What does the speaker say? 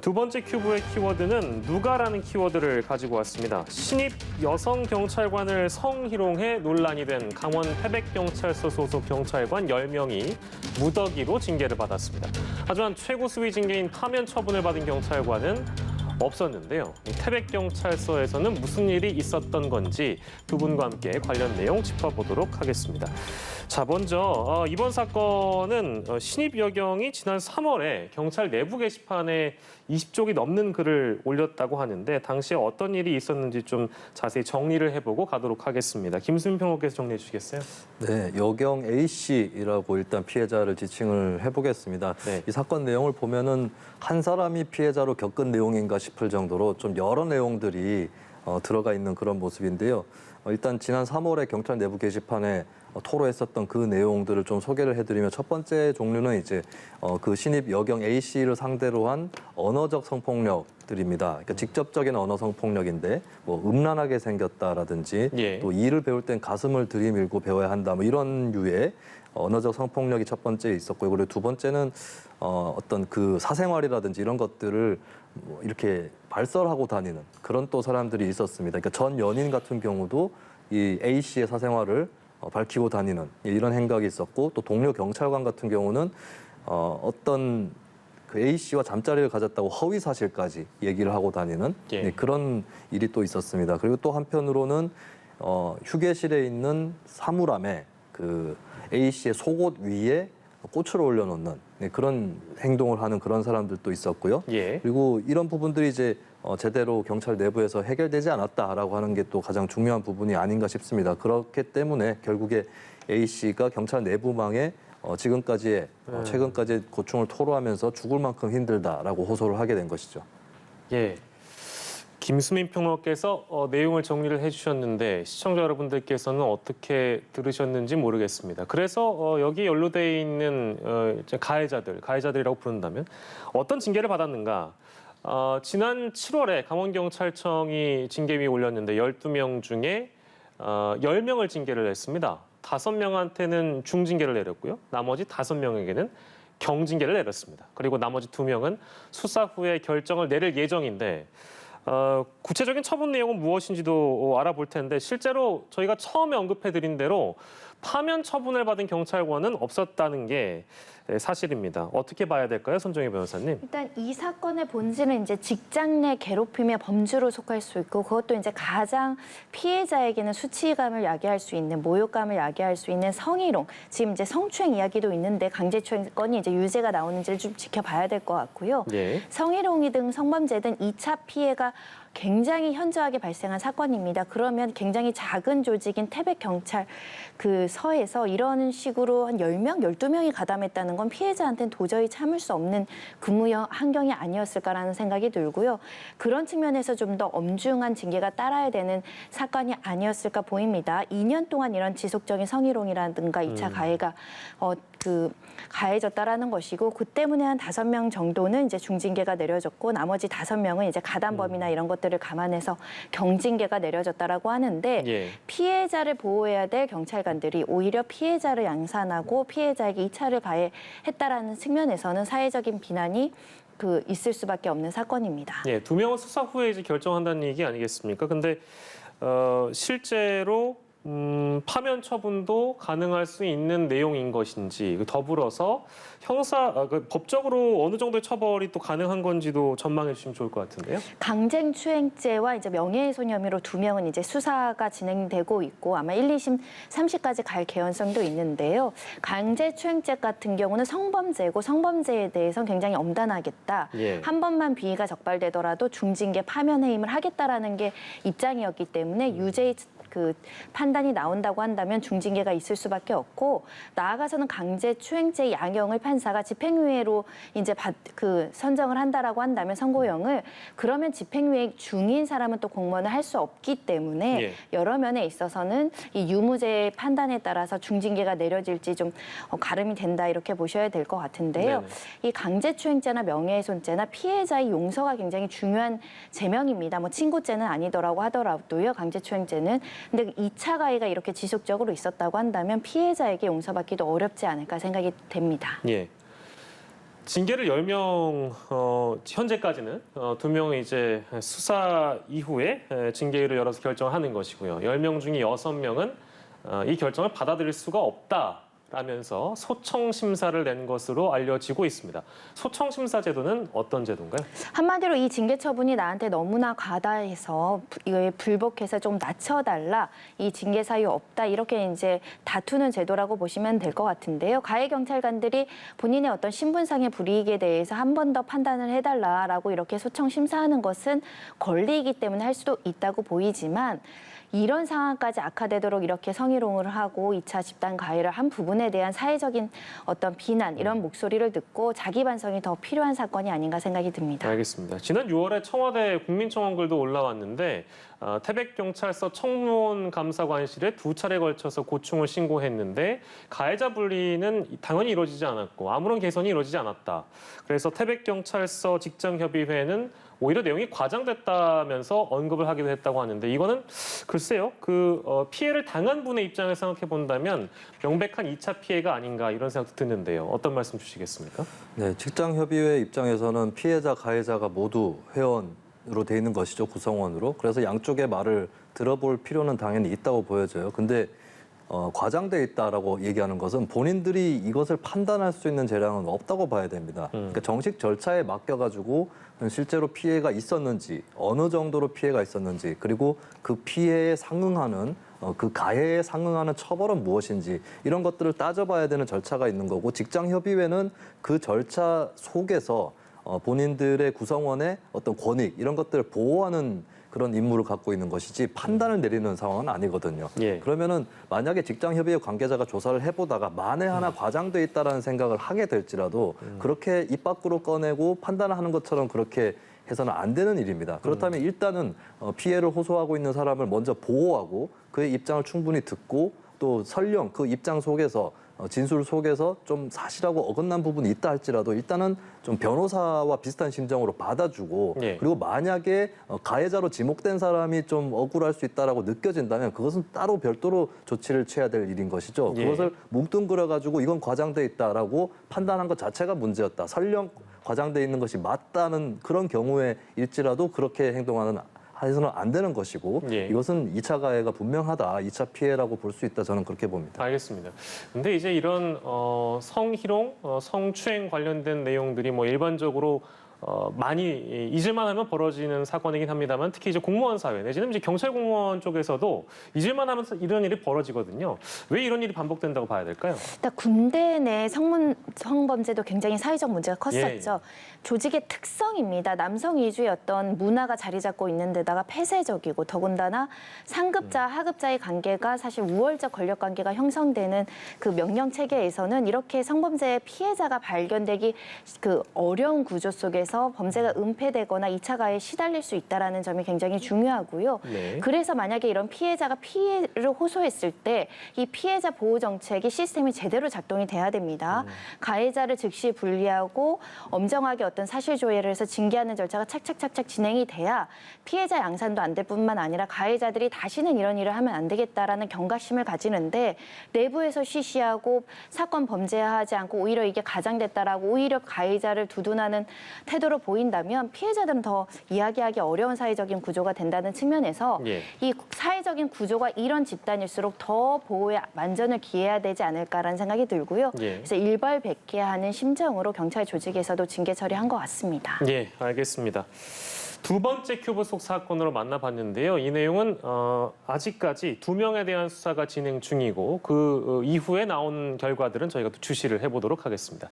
두 번째 큐브의 키워드는 누가라는 키워드를 가지고 왔습니다. 신입 여성 경찰관을 성희롱해 논란이 된 강원 태백경찰서 소속 경찰관 10명이 무더기로 징계를 받았습니다. 하지만 최고 수위 징계인 파면 처분을 받은 경찰관은 없었는데요. 태백경찰서에서는 무슨 일이 있었던 건지 두 분과 함께 관련 내용 짚어보도록 하겠습니다. 자, 먼저 이번 사건은 신입 여경이 지난 3월에 경찰 내부 게시판에 20쪽이 넘는 글을 올렸다고 하는데 당시에 어떤 일이 있었는지 좀 자세히 정리를 해보고 가도록 하겠습니다. 김수민 평론가께서 정리해 주시겠어요? 네, 여경 A씨라고 일단 피해자를 지칭을 해보겠습니다. 네. 이 사건 내용을 보면은 한 사람이 피해자로 겪은 내용인가 싶을 정도로 좀 여러 내용들이 들어가 있는 그런 모습인데요. 일단 지난 3월에 경찰 내부 게시판에 토로했었던 그 내용들을 좀 소개를 해드리면 첫 번째 종류는 이제 그 신입 여경 A씨를 상대로 한 언어적 성폭력들입니다. 그러니까 직접적인 언어 성폭력인데 뭐 음란하게 생겼다라든지 예. 또 일을 배울 땐 가슴을 들이밀고 배워야 한다 뭐 이런 류의 언어적 성폭력이 첫 번째 있었고요. 그리고 두 번째는 어떤 그 사생활이라든지 이런 것들을 뭐 이렇게 발설하고 다니는 그런 또 사람들이 있었습니다. 그러니까 전 연인 같은 경우도 이 A 씨의 사생활을 밝히고 다니는 이런 행각이 있었고 또 동료 경찰관 같은 경우는 어떤 그 A 씨와 잠자리를 가졌다고 허위 사실까지 얘기를 하고 다니는 예. 그런 일이 또 있었습니다. 그리고 또 한편으로는 휴게실에 있는 사물함에 그 A 씨의 속옷 위에 꽃을 올려놓는 그런 행동을 하는 그런 사람들도 있었고요. 예. 그리고 이런 부분들이 이제 제대로 경찰 내부에서 해결되지 않았다라고 하는 게 또 가장 중요한 부분이 아닌가 싶습니다. 그렇기 때문에 결국에 A 씨가 경찰 내부망에 지금까지의 최근까지 고충을 토로하면서 죽을 만큼 힘들다라고 호소를 하게 된 것이죠. 예. 김수민 평론가께서 내용을 정리를 해주셨는데 시청자 여러분들께서는 어떻게 들으셨는지 모르겠습니다. 그래서 여기 연루돼 있는 이제 가해자들이라고 부른다면 어떤 징계를 받았는가? 지난 7월에 강원경찰청이 징계위에 올렸는데 12명 중에 10명을 징계를 했습니다. 5명한테는 중징계를 내렸고요. 나머지 5명에게는 경징계를 내렸습니다. 그리고 나머지 2명은 수사 후에 결정을 내릴 예정인데 구체적인 처분 내용은 무엇인지도 알아볼 텐데 실제로 저희가 처음에 언급해드린 대로 파면 처분을 받은 경찰관은 없었다는 게 사실입니다. 어떻게 봐야 될까요, 손정혜 변호사님? 일단 이 사건의 본질은 이제 직장 내 괴롭힘의 범주로 속할 수 있고 그것도 이제 가장 피해자에게는 수치감을 야기할 수 있는 모욕감을 야기할 수 있는 성희롱. 지금 이제 성추행 이야기도 있는데 강제추행 건이 이제 유죄가 나오는지를 좀 지켜봐야 될 것 같고요. 예. 성희롱이든 성범죄든 2차 피해가 굉장히 현저하게 발생한 사건입니다. 그러면 굉장히 작은 조직인 태백경찰 그 서에서 이런 식으로 한 10명, 12명이 가담했다는 건 피해자한테는 도저히 참을 수 없는 근무 환경이 아니었을까라는 생각이 들고요. 그런 측면에서 좀 더 엄중한 징계가 따라야 되는 사건이 아니었을까 보입니다. 2년 동안 이런 지속적인 성희롱이라든가 2차 가해가 가해졌다라는 것이고 그 때문에 한 5명 정도는 이제 중징계가 내려졌고 나머지 5명은 이제 가담범이나 이런 것들을 감안해서 경징계가 내려졌다라고 하는데 예. 피해자를 보호해야 될 경찰관들이 오히려 피해자를 양산하고 피해자에게 2차를 가해했다라는 측면에서는 사회적인 비난이 있을 수밖에 없는 사건입니다. 예, 2명은 수사 후에 이제 결정한다는 얘기 아니겠습니까? 근데 실제로 파면 처분도 가능할 수 있는 내용인 것인지 더불어서 법적으로 어느 정도의 처벌이 또 가능한 건지도 전망해 주시면 좋을 것 같은데요. 강제추행죄와 이제 명예훼손 혐의로 2명은 이제 수사가 진행되고 있고 아마 1, 2심, 3심까지 갈 개연성도 있는데요. 강제추행죄 같은 경우는 성범죄고 성범죄에 대해서는 굉장히 엄단하겠다. 예. 한 번만 비위가 적발되더라도 중징계 파면해임을 하겠다라는 게 입장이었기 때문에 유죄의 판단이 나온다고 한다면 중징계가 있을 수밖에 없고 나아가서는 강제추행죄 양형을 판사가 집행유예로 이제 선정을 한다라고 한다면 선고형을 그러면 집행유예 중인 사람은 또 공무원을 할 수 없기 때문에 예. 여러 면에 있어서는 이 유무죄의 판단에 따라서 중징계가 내려질지 좀 가름이 된다 이렇게 보셔야 될 것 같은데요. 네네. 이 강제추행죄나 명예훼손죄나 피해자의 용서가 굉장히 중요한 제명입니다. 뭐 친고죄는 아니더라고 하더라도요. 강제추행죄는 근데 2차 가해가 이렇게 지속적으로 있었다고 한다면 피해자에게 용서받기도 어렵지 않을까 생각이 됩니다. 예. 징계를 10명 현재까지는 2명은 이제 수사 이후에 징계를 열어서 결정하는 것이고요. 10명 중에 6명은 이 결정을 받아들일 수가 없다라면서 소청 심사를 낸 것으로 알려지고 있습니다. 소청 심사 제도는 어떤 제도인가요? 한마디로 이 징계 처분이 나한테 너무나 과다해서 이거에 불복해서 좀 낮춰달라. 이 징계 사유 없다. 이렇게 이제 다투는 제도라고 보시면 될 것 같은데요. 가해 경찰관들이 본인의 어떤 신분상의 불이익에 대해서 한 번 더 판단을 해달라라고 이렇게 소청 심사하는 것은 권리이기 때문에 할 수도 있다고 보이지만 이런 상황까지 악화되도록 이렇게 성희롱을 하고 2차 집단 가해를 한 부분에 대한 사회적인 어떤 비난, 이런 목소리를 듣고 자기 반성이 더 필요한 사건이 아닌가 생각이 듭니다. 알겠습니다. 지난 6월에 청와대 국민청원글도 올라왔는데 태백경찰서 청문 감사관실에 2차례 걸쳐서 고충을 신고했는데 가해자 분리는 당연히 이루어지지 않았고 아무런 개선이 이루어지지 않았다. 그래서 태백경찰서 직장협의회는 오히려 내용이 과장됐다면서 언급을 하기도 했다고 하는데 이거는 글쎄요. 피해를 당한 분의 입장에서 생각해 본다면 명백한 2차 피해가 아닌가 이런 생각도 드는데요. 어떤 말씀 주시겠습니까? 네, 직장협의회 입장에서는 피해자, 가해자가 모두 회원으로 돼 있는 것이죠, 구성원으로. 그래서 양쪽의 말을 들어볼 필요는 당연히 있다고 보여져요. 근데 과장돼 있다라고 얘기하는 것은 본인들이 이것을 판단할 수 있는 재량은 없다고 봐야 됩니다. 그러니까 정식 절차에 맡겨가지고 실제로 피해가 있었는지, 어느 정도로 피해가 있었는지, 그리고 그 피해에 상응하는 그 가해에 상응하는 처벌은 무엇인지 이런 것들을 따져봐야 되는 절차가 있는 거고 직장협의회는 그 절차 속에서 본인들의 구성원의 어떤 권익 이런 것들을 보호하는 그런 임무를 갖고 있는 것이지 판단을 내리는 상황은 아니거든요. 예. 그러면은 만약에 직장협의회 관계자가 조사를 해보다가 만에 하나 과장돼 있다라는 생각을 하게 될지라도 그렇게 입 밖으로 꺼내고 판단을 하는 것처럼 그렇게 해서는 안 되는 일입니다. 그렇다면 일단은 피해를 호소하고 있는 사람을 먼저 보호하고 그의 입장을 충분히 듣고 또 설령 그 입장 속에서 진술 속에서 좀 사실하고 어긋난 부분이 있다 할지라도 일단은 좀 변호사와 비슷한 심정으로 받아주고 예. 그리고 만약에 가해자로 지목된 사람이 좀 억울할 수 있다라고 느껴진다면 그것은 따로 별도로 조치를 취해야 될 일인 것이죠. 예. 그것을 뭉뚱그려가지고 이건 과장돼 있다라고 판단한 것 자체가 문제였다. 설령 과장돼 있는 것이 맞다는 그런 경우에 일지라도 그렇게 행동하는 해서는 안 되는 것이고 예. 이것은 2차 가해가 분명하다. 2차 피해라고 볼 수 있다. 저는 그렇게 봅니다. 알겠습니다. 근데 이제 이런 성희롱, 성추행 관련된 내용들이 뭐 일반적으로 많이 잊을만 하면 벌어지는 사건이긴 합니다만 특히 이제 공무원 사회 내지는 이제 경찰 공무원 쪽에서도 잊을만 하면 이런 일이 벌어지거든요. 왜 이런 일이 반복된다고 봐야 될까요? 일단 군대 내 성범죄도 굉장히 사회적 문제가 컸었죠. 조직의 특성입니다. 남성 위주의 어떤 문화가 자리 잡고 있는 데다가 폐쇄적이고 더군다나 상급자, 하급자의 관계가 사실 우월적 권력 관계가 형성되는 그 명령 체계에서는 이렇게 성범죄 피해자가 발견되기 그 어려운 구조 속에서 범죄가 은폐되거나 2차 가해에 시달릴 수 있다는 점이 굉장히 중요하고요. 네. 그래서 만약에 이런 피해자가 피해를 호소했을 때 이 피해자 보호 정책이 시스템이 제대로 작동이 돼야 됩니다. 가해자를 즉시 분리하고 엄정하게 어떤 사실 조회를 해서 징계하는 절차가 착착착착 진행이 돼야 피해자 양산도 안 될 뿐만 아니라 가해자들이 다시는 이런 일을 하면 안 되겠다라는 경각심을 가지는데 내부에서 쉬쉬하고 사건 범죄화하지 않고 오히려 이게 가장됐다라고 오히려 가해자를 두둔하는 태도로 보인다면 피해자들은 더 이야기하기 어려운 사회적인 구조가 된다는 측면에서 예. 이 사회적인 구조가 이런 집단일수록 더 보호에 만전을 기해야 되지 않을까라는 생각이 들고요. 예. 그래서 일벌백계하는 심정으로 경찰 조직에서도 징계 처리한 것 같습니다. 예, 알겠습니다. 두 번째 큐브 속 사건으로 만나봤는데요. 이 내용은 아직까지 2명에 대한 수사가 진행 중이고 그 이후에 나온 결과들은 저희가 또 주시를 해보도록 하겠습니다.